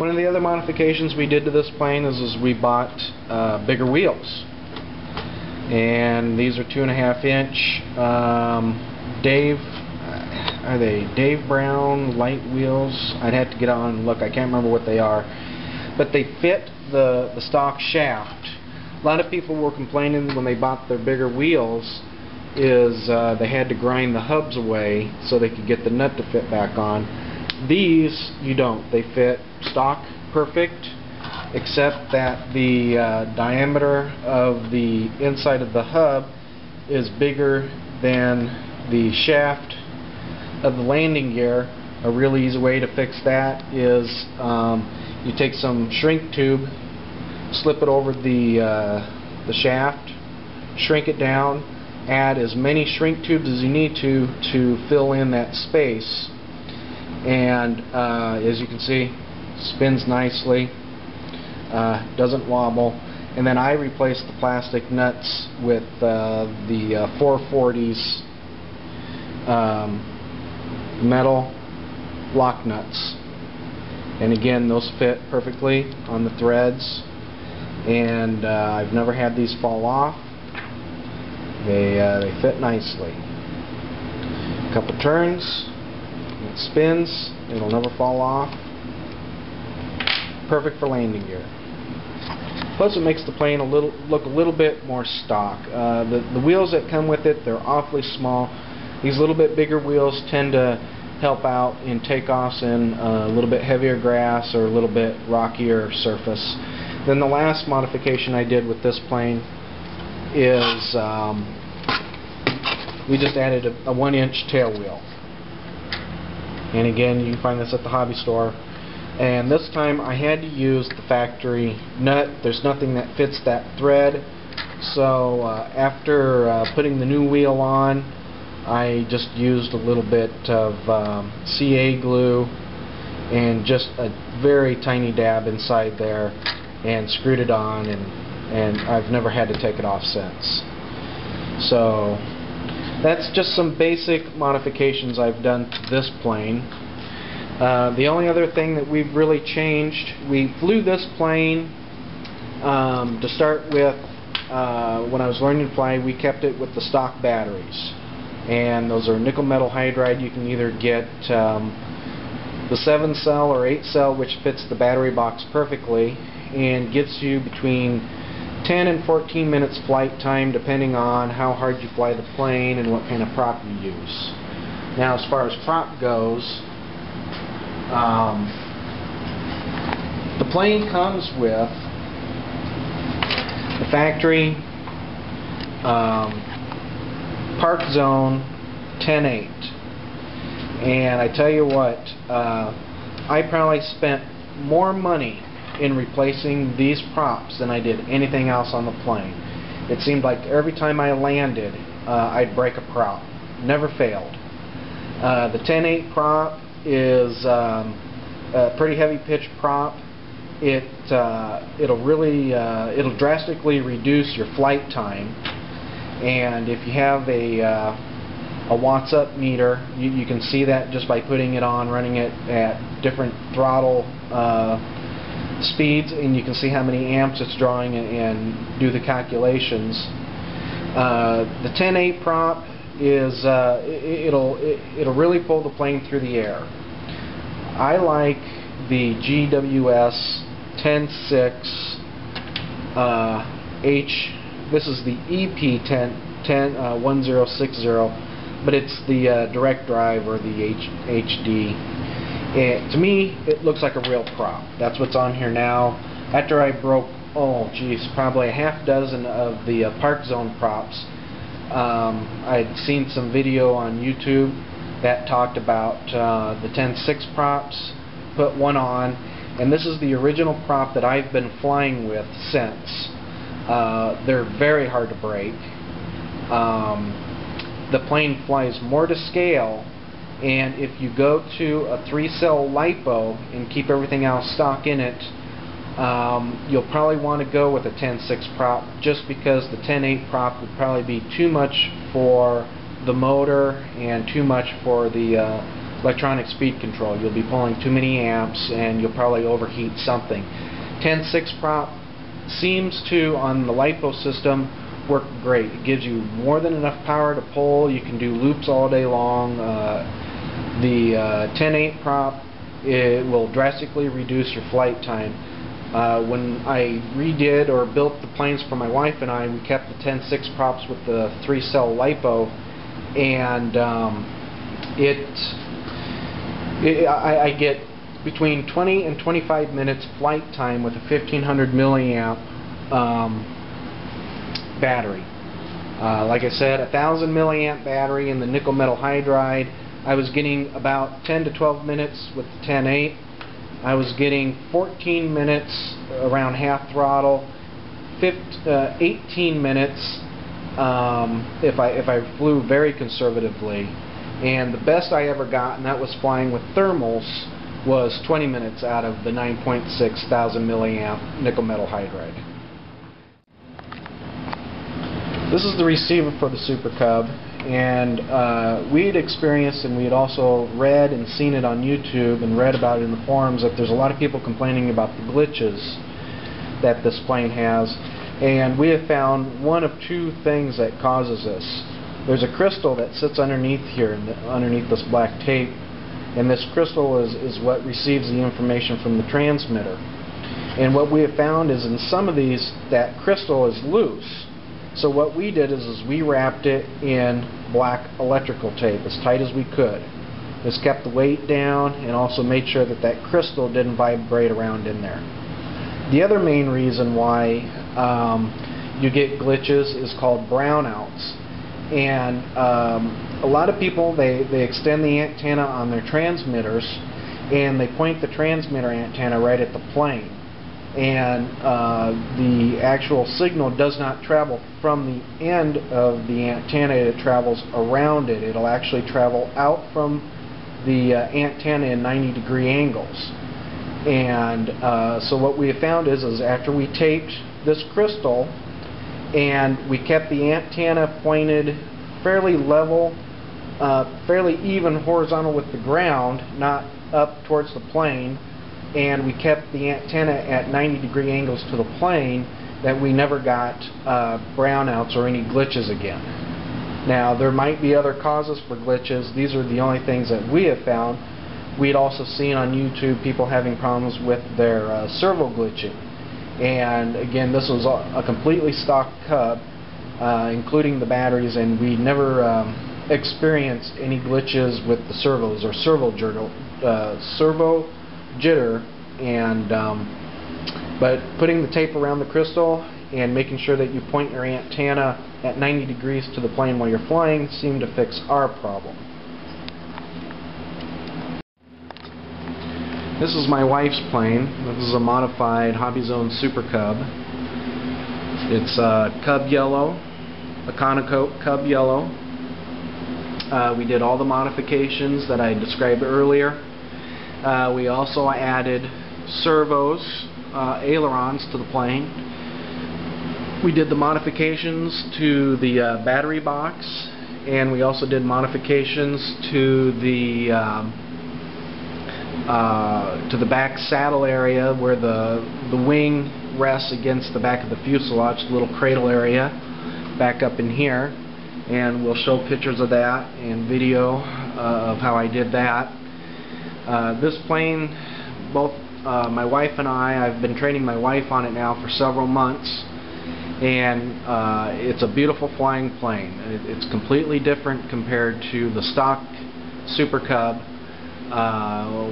One of the other modifications we did to this plane is we bought bigger wheels, and these are 2.5 inch Dave Brown light wheels. I'd have to get on and look, I can't remember what they are, but they fit the stock shaft. A lot of people were complaining when they bought their bigger wheels is they had to grind the hubs away so they could get the nut to fit back on. These you don't. They fit stock perfect, except that the diameter of the inside of the hub is bigger than the shaft of the landing gear. A really easy way to fix that is you take some shrink tube, slip it over the shaft, shrink it down, add as many shrink tubes as you need to fill in that space, and as you can see, spins nicely, doesn't wobble. And then I replaced the plastic nuts with the 440s metal block nuts, and again those fit perfectly on the threads, and I've never had these fall off. They fit nicely. A couple turns, it spins, it'll never fall off. Perfect for landing gear. Plus it makes the plane look a little bit more stock. The wheels that come with it, they're awfully small. These little bit bigger wheels tend to help out in takeoffs in a little bit heavier grass or a little bit rockier surface. Then the last modification I did with this plane is we just added a 1-inch tail wheel. And again, you can find this at the hobby store. And this time I had to use the factory nut. There's nothing that fits that thread. So after putting the new wheel on, I just used a little bit of CA glue and just a very tiny dab inside there and screwed it on, and I've never had to take it off since. So that's just some basic modifications I've done to this plane. The only other thing that we've really changed, we flew this plane to start with. When I was learning to fly, we kept it with the stock batteries, and those are nickel metal hydride. You can either get the 7-cell or 8-cell, which fits the battery box perfectly and gives you between 10 and 14 minutes flight time, depending on how hard you fly the plane and what kind of prop you use. Now, as far as prop goes, the plane comes with the factory Park Zone 10/8, and I tell you what, I probably spent more money in replacing these props than I did anything else on the plane. It seemed like every time I landed, I'd break a prop. Never failed. The 10/8 prop is a pretty heavy pitch prop. It'll drastically reduce your flight time, and if you have a watts up meter, you can see that just by putting it on, running it at different throttle speeds, and you can see how many amps it's drawing and do the calculations. The 10/8 prop is it'll really pull the plane through the air. I like the GWS 10.6 This is the EP1060, but it's the direct drive or the HD. To me, it looks like a real prop. That's what's on here now. After I broke, probably a half dozen of the Park Zone props, I'd seen some video on YouTube that talked about the 10.6 props, put one on, and this is the original prop that I've been flying with since. They're very hard to break. The plane flies more to scale, and if you go to a 3-cell LiPo and keep everything else stock in it, you'll probably want to go with a 10.6 prop, just because the 10.8 prop would probably be too much for the motor and too much for the electronic speed control. You'll be pulling too many amps and you'll probably overheat something. 10.6 prop seems to, on the LiPo system, work great. It gives you more than enough power to pull. You can do loops all day long. The 10.8 prop, it will drastically reduce your flight time. When I redid or built the planes for my wife and I, we kept the 10.6 props with the 3-cell LiPo, and I get between 20 and 25 minutes flight time with a 1500 milliamp battery. Like I said, a 1000 milliamp battery in the nickel metal hydride. I was getting about 10 to 12 minutes with the 10.8. I was getting 14 minutes around half throttle, 18 minutes if I flew very conservatively, and the best I ever got, and that was flying with thermals, was 20 minutes out of the 9.6 1000 milliamp nickel metal hydride. This is the receiver for the Super Cub, and we had experienced, and we had also read and seen it on YouTube and read about it in the forums, that there's a lot of people complaining about the glitches that this plane has, and we have found one of two things that causes this. There's a crystal that sits underneath here, underneath this black tape, and this crystal is what receives the information from the transmitter. And what we have found is in some of these, that crystal is loose. So what we did is we wrapped it in black electrical tape as tight as we could. This kept the weight down and also made sure that that crystal didn't vibrate around in there. The other main reason why you get glitches is called brownouts. And a lot of people, they extend the antenna on their transmitters and they point the transmitter antenna right at the plane. And the actual signal does not travel from the end of the antenna, it travels around it. It'll actually travel out from the antenna in 90-degree angles. And so what we have found is after we taped this crystal and we kept the antenna pointed fairly level, fairly even horizontal with the ground, not up towards the plane, and we kept the antenna at 90-degree angles to the plane, that we never got brownouts or any glitches again. Now, there might be other causes for glitches. These are the only things that we have found. We had also seen on YouTube people having problems with their servo glitching. And again, this was a completely stock Cub, including the batteries, and we never experienced any glitches with the servos or servo jitter, and but putting the tape around the crystal and making sure that you point your antenna at 90 degrees to the plane while you're flying seemed to fix our problem. This is my wife's plane. This is a modified Hobby Zone Super Cub. It's Cub Yellow, Econocoat Cub Yellow. We did all the modifications that I described earlier. We also added servos, ailerons to the plane. We did the modifications to the battery box, and we also did modifications to the back saddle area where the wing rests against the back of the fuselage, the little cradle area back up in here, and we'll show pictures of that and video of how I did that. This plane, both my wife and I've been training my wife on it now for several months, and it's a beautiful flying plane. It's completely different compared to the stock Super Cub.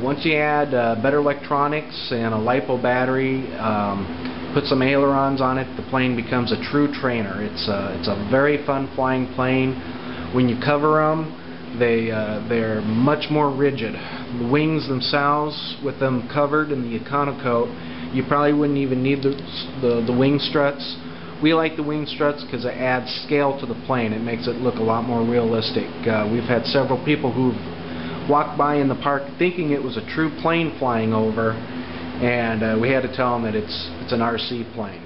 Once you add better electronics and a LiPo battery, put some ailerons on it, the plane becomes a true trainer. It's a very fun flying plane. When you cover them, they're much more rigid. The wings themselves, with them covered in the Econocoat, you probably wouldn't even need the wing struts. We like the wing struts because it adds scale to the plane. It makes it look a lot more realistic. We've had several people who've walked by in the park thinking it was a true plane flying over, and we had to tell them that it's an RC plane.